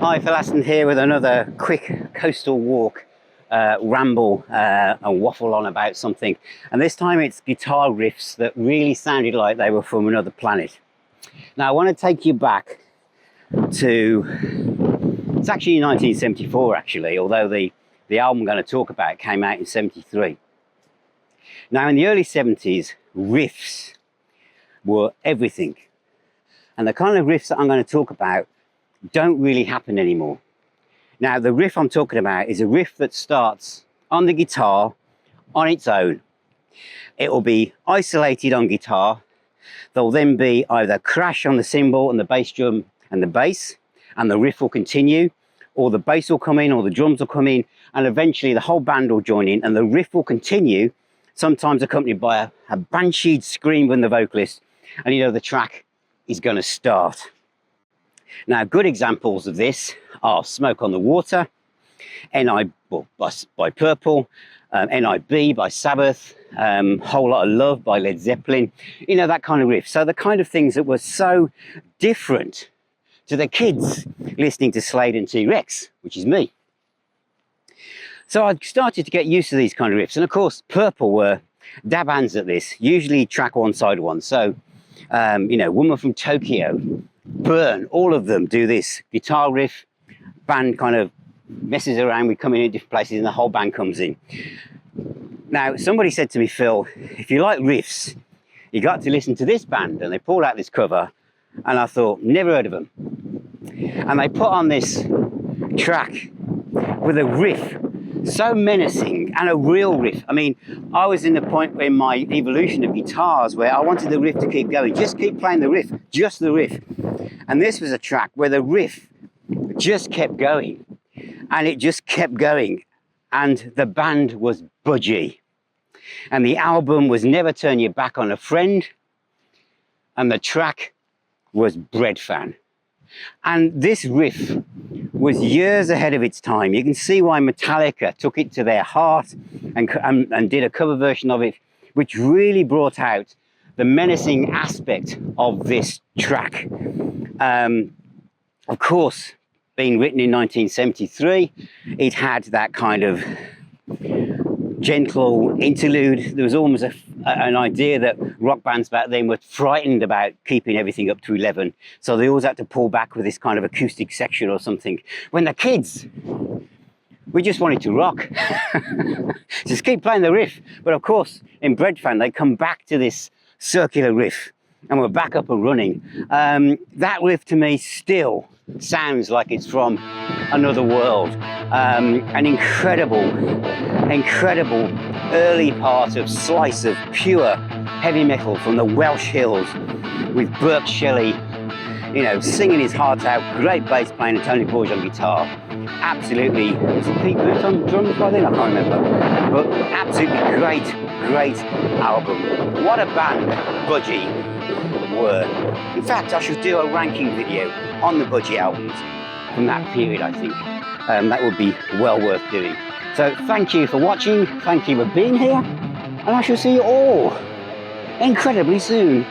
Hi, Phil Aston here with another quick coastal walk, ramble and waffle on about something. And this time it's guitar riffs that really sounded like they were from another planet. Now I want to take you back to, it's actually 1974 actually, although the album I'm going to talk about came out in 73. Now in the early 70s, riffs were everything. And the kind of riffs that I'm going to talk about don't really happen anymore. Now the riff I'm talking about is a riff that starts on the guitar on its own. It will be isolated on guitar. There'll then be either crash on the cymbal and the bass drum and the bass, and the riff will continue, or the bass will come in, or the drums will come in, and eventually the whole band will join in and the riff will continue, sometimes accompanied by a bansheed scream from the vocalist, and you know the track is going to start. Now, good examples of this are Smoke on the Water, by Purple, NIB by Sabbath, Whole Lot of Love by Led Zeppelin, you know, that kind of riff. So the kind of things that were so different to the kids listening to Slade and T-Rex, which is me. So I started to get used to these kind of riffs. And of course, Purple were dab hands at this, usually track one, side one. So, you know, Woman from Tokyo, Burn, all of them do this guitar riff, band kind of messes around, we come in different places and the whole band comes in. Now somebody said to me, Phil, if you like riffs, you got to listen to this band, and they pulled out this cover and I thought, never heard of them, and they put on this track with a riff so menacing, and a real riff. I mean, I was in the point in my evolution of guitars where I wanted the riff to keep going, just keep playing the riff, just the riff. And this was a track where the riff just kept going, and it just kept going, and the band was Budgie, and the album was Never Turn Your Back on a Friend, and the track was Breadfan. And this riff was years ahead of its time. You can see why Metallica took it to their heart and did a cover version of it, which really brought out the menacing aspect of this track. Of course, being written in 1973, it had that kind of gentle interlude. There was almost an idea that rock bands back then were frightened about keeping everything up to 11, so they always had to pull back with this kind of acoustic section or something. When the kids, we just wanted to rock. Just keep playing the riff. But of course, in Breadfan, they come back to this circular riff, and we're back up and running. That riff to me still sounds like it's from another world. An incredible early part of slice of pure heavy metal from the Welsh hills, with Burke Shelley, you know, singing his heart out, great bass playing, and Tony Porge on guitar. Absolutely, was it Pete Booth on drums by then? I can't remember. But absolutely great album. What a band Budgie were. In fact, I should do a ranking video on the Budgie albums from that period, I think. That would be well worth doing. So thank you for watching, thank you for being here, and I shall see you all incredibly soon.